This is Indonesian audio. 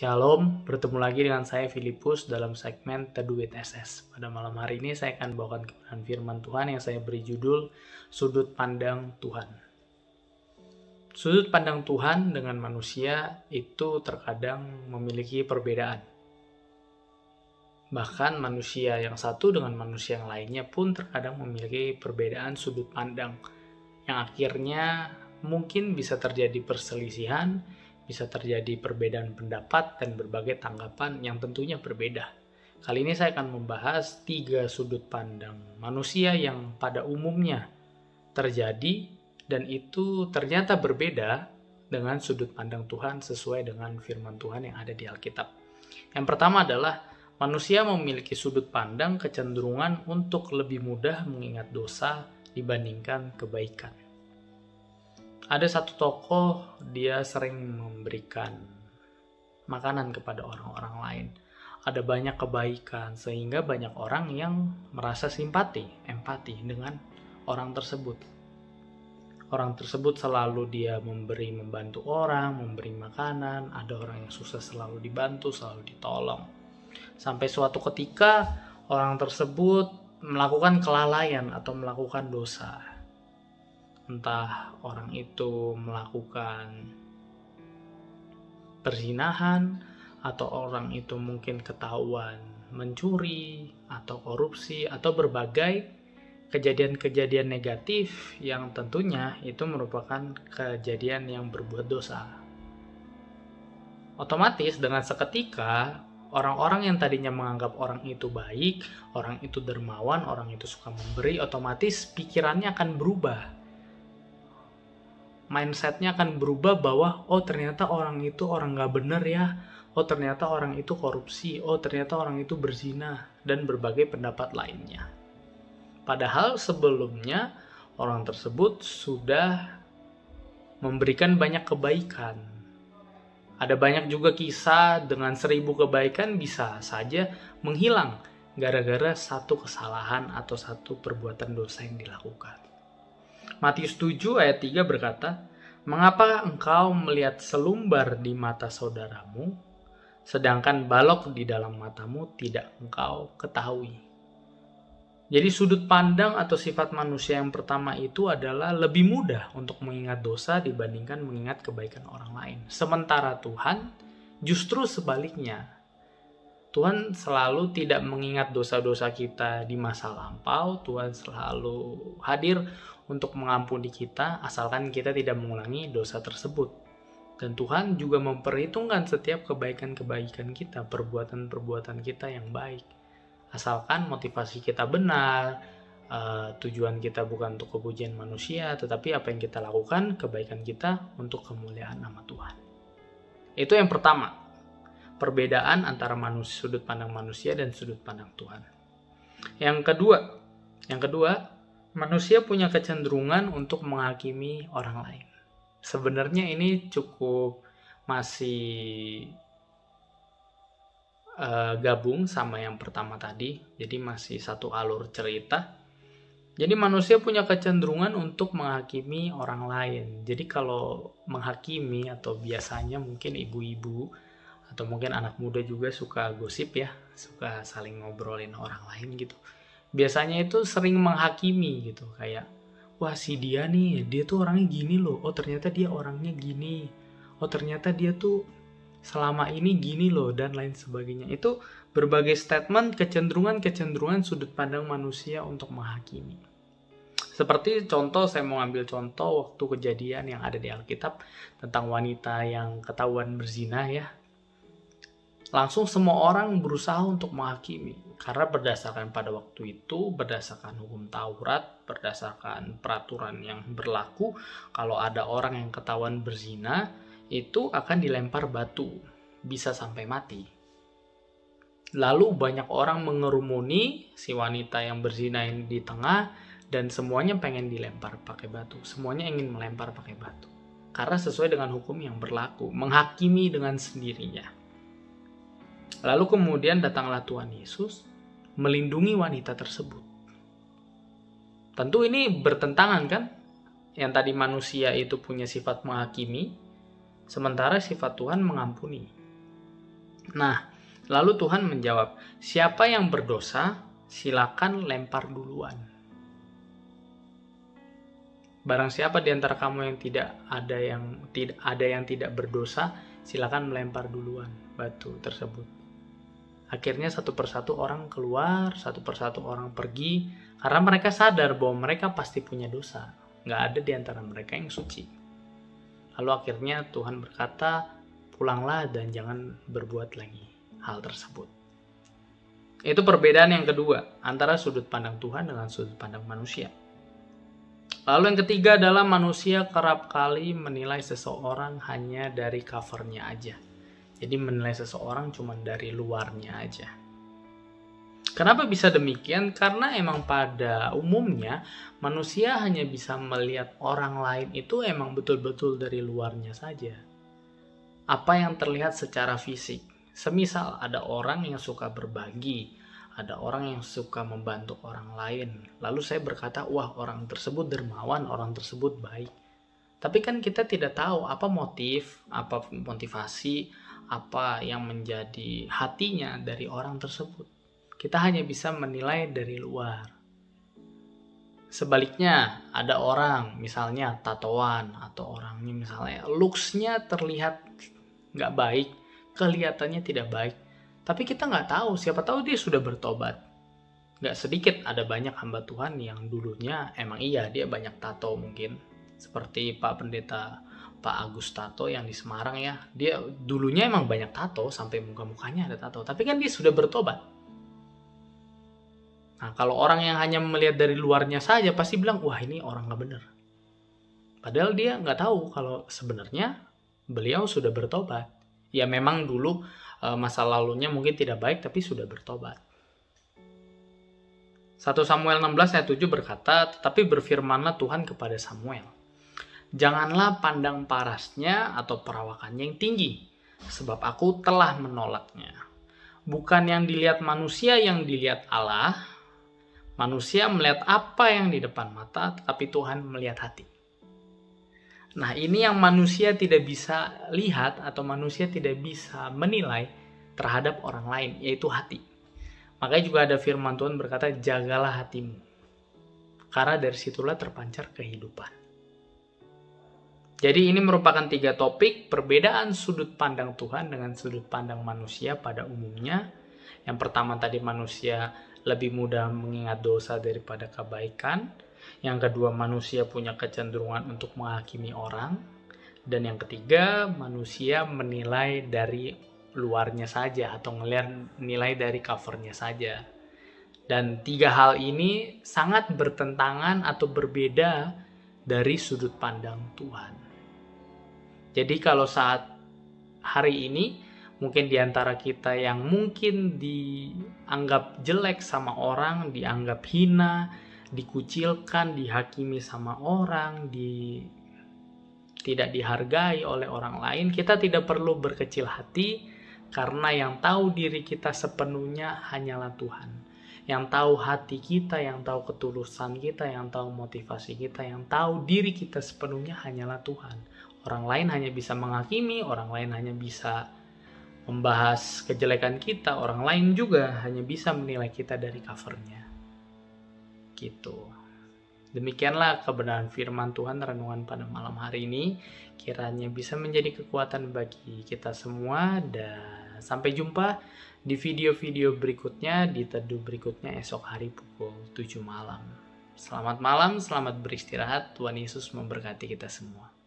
Shalom, bertemu lagi dengan saya Filipus dalam segmen Teduh with SS. Pada malam hari ini saya akan bawakan kebenaran firman Tuhan yang saya beri judul Sudut Pandang Tuhan. Sudut pandang Tuhan dengan manusia itu terkadang memiliki perbedaan. Bahkan manusia yang satu dengan manusia yang lainnya pun terkadang memiliki perbedaan sudut pandang yang akhirnya mungkin bisa terjadi perselisihan, bisa terjadi perbedaan pendapat dan berbagai tanggapan yang tentunya berbeda. Kali ini saya akan membahas 3 sudut pandang manusia yang pada umumnya terjadi dan itu ternyata berbeda dengan sudut pandang Tuhan sesuai dengan firman Tuhan yang ada di Alkitab. Yang pertama adalah manusia memiliki sudut pandang kecenderungan untuk lebih mudah mengingat dosa dibandingkan kebaikan. Ada satu tokoh, dia sering memberikan makanan kepada orang-orang lain. Ada banyak kebaikan, sehingga banyak orang yang merasa empati dengan orang tersebut. Orang tersebut selalu dia membantu orang, memberi makanan. Ada orang yang susah selalu dibantu, selalu ditolong. Sampai suatu ketika orang tersebut melakukan kelalaian atau melakukan dosa. Entah orang itu melakukan perzinahan, atau orang itu mungkin ketahuan mencuri, atau korupsi, atau berbagai kejadian-kejadian negatif yang tentunya itu merupakan kejadian yang berbuat dosa. Otomatis dengan seketika orang-orang yang tadinya menganggap orang itu baik, orang itu dermawan, orang itu suka memberi, otomatis pikirannya akan berubah. Mindsetnya akan berubah bahwa ternyata orang itu orang gak bener ya, ternyata orang itu korupsi, ternyata orang itu berzina, dan berbagai pendapat lainnya. Padahal sebelumnya orang tersebut sudah memberikan banyak kebaikan. Ada banyak juga kisah dengan 1000 kebaikan bisa saja menghilang gara-gara satu kesalahan atau satu perbuatan dosa yang dilakukan. Matius 7 ayat 3 berkata, "Mengapa engkau melihat selumbar di mata saudaramu, sedangkan balok di dalam matamu tidak engkau ketahui?" Jadi sudut pandang atau sifat manusia yang pertama itu adalah lebih mudah untuk mengingat dosa dibandingkan mengingat kebaikan orang lain. Sementara Tuhan justru sebaliknya. Tuhan selalu tidak mengingat dosa-dosa kita di masa lampau. Tuhan selalu hadir untuk mengampuni kita asalkan kita tidak mengulangi dosa tersebut. Dan Tuhan juga memperhitungkan setiap kebaikan-kebaikan kita, perbuatan-perbuatan kita yang baik. Asalkan motivasi kita benar, tujuan kita bukan untuk kepujian manusia, tetapi apa yang kita lakukan, kebaikan kita untuk kemuliaan nama Tuhan. Itu yang pertama. Perbedaan antara sudut pandang manusia dan sudut pandang Tuhan. Yang kedua, manusia punya kecenderungan untuk menghakimi orang lain. Sebenarnya ini cukup masih gabung sama yang pertama tadi, jadi masih satu alur cerita. Jadi manusia punya kecenderungan untuk menghakimi orang lain. Jadi kalau menghakimi atau biasanya mungkin ibu-ibu atau mungkin anak muda juga suka gosip ya, suka saling ngobrolin orang lain gitu. Biasanya itu sering menghakimi gitu, kayak wah si dia nih, dia tuh orangnya gini loh, ternyata dia orangnya gini, ternyata dia tuh selama ini gini loh, dan lain sebagainya. Itu berbagai statement kecenderungan sudut pandang manusia untuk menghakimi. Seperti contoh, saya mau ambil contoh waktu kejadian yang ada di Alkitab tentang wanita yang ketahuan berzina ya. Langsung semua orang berusaha untuk menghakimi. Karena berdasarkan pada waktu itu, berdasarkan hukum Taurat, berdasarkan peraturan yang berlaku, kalau ada orang yang ketahuan berzina, itu akan dilempar batu, bisa sampai mati. Lalu banyak orang mengerumuni si wanita yang berzina ini di tengah, dan semuanya pengen dilempar pakai batu. Semuanya ingin melempar pakai batu. Karena sesuai dengan hukum yang berlaku, menghakimi dengan sendirinya. Lalu kemudian datanglah Tuhan Yesus melindungi wanita tersebut. Tentu ini bertentangan kan? Yang tadi manusia itu punya sifat menghakimi, sementara sifat Tuhan mengampuni. Nah, lalu Tuhan menjawab, siapa yang berdosa, silakan lempar duluan. Barang siapa di antara kamu yang tidak ada yang tidak berdosa, silakan melempar duluan batu tersebut. Akhirnya satu persatu orang keluar, satu persatu orang pergi, karena mereka sadar bahwa mereka pasti punya dosa. Nggak ada di antara mereka yang suci. Lalu akhirnya Tuhan berkata, pulanglah dan jangan berbuat lagi hal tersebut. Itu perbedaan yang kedua antara sudut pandang Tuhan dengan sudut pandang manusia. Lalu yang ketiga adalah manusia kerap kali menilai seseorang hanya dari covernya aja. Jadi menilai seseorang cuma dari luarnya aja. Kenapa bisa demikian? Karena emang pada umumnya manusia hanya bisa melihat orang lain itu emang betul-betul dari luarnya saja. Apa yang terlihat secara fisik. Semisal ada orang yang suka berbagi, ada orang yang suka membantu orang lain. Lalu saya berkata, wah orang tersebut dermawan, orang tersebut baik. Tapi kan kita tidak tahu apa motif, apa motivasi, apa yang menjadi hatinya dari orang tersebut. Kita hanya bisa menilai dari luar. Sebaliknya, ada orang misalnya tatoan atau orangnya misalnya looks-nya terlihat nggak baik, kelihatannya tidak baik. Tapi kita nggak tahu, siapa tahu dia sudah bertobat. Nggak sedikit ada banyak hamba Tuhan yang dulunya emang iya dia banyak tato mungkin. Seperti Pak Pendeta Pak Agus Tato yang di Semarang ya. Dia dulunya emang banyak tato sampai muka-mukanya ada tato. Tapi kan dia sudah bertobat. Nah kalau orang yang hanya melihat dari luarnya saja pasti bilang, wah ini orang nggak benar. Padahal dia nggak tahu kalau sebenarnya beliau sudah bertobat. Ya memang dulu masa lalunya mungkin tidak baik tapi sudah bertobat. 1 Samuel 16 ayat 7 berkata, tetapi berfirmanlah Tuhan kepada Samuel, janganlah pandang parasnya atau perawakannya yang tinggi, sebab aku telah menolaknya. Bukan yang dilihat manusia yang dilihat Allah. Manusia melihat apa yang di depan mata, tetapi Tuhan melihat hati. Nah ini yang manusia tidak bisa lihat atau manusia tidak bisa menilai terhadap orang lain, yaitu hati. Makanya juga ada firman Tuhan berkata, jagalah hatimu. Karena dari situlah terpancar kehidupan. Jadi ini merupakan 3 topik, perbedaan sudut pandang Tuhan dengan sudut pandang manusia pada umumnya. Yang pertama tadi manusia lebih mudah mengingat dosa daripada kebaikan. Yang kedua manusia punya kecenderungan untuk menghakimi orang. Dan yang ketiga manusia menilai dari luarnya saja atau nilai dari covernya saja. Dan 3 hal ini sangat bertentangan atau berbeda dari sudut pandang Tuhan. Jadi kalau saat hari ini mungkin diantara kita yang mungkin dianggap jelek sama orang, dianggap hina, dikucilkan, dihakimi sama orang, tidak dihargai oleh orang lain, kita tidak perlu berkecil hati karena yang tahu diri kita sepenuhnya hanyalah Tuhan. Yang tahu hati kita, yang tahu ketulusan kita, yang tahu motivasi kita, yang tahu diri kita sepenuhnya hanyalah Tuhan. Orang lain hanya bisa menghakimi, orang lain hanya bisa membahas kejelekan kita, orang lain juga hanya bisa menilai kita dari covernya. Gitu. Demikianlah kebenaran firman Tuhan renungan pada malam hari ini. Kiranya bisa menjadi kekuatan bagi kita semua. Dan sampai jumpa di video-video berikutnya, di teduh berikutnya esok hari pukul 7 malam. Selamat malam, selamat beristirahat. Tuhan Yesus memberkati kita semua.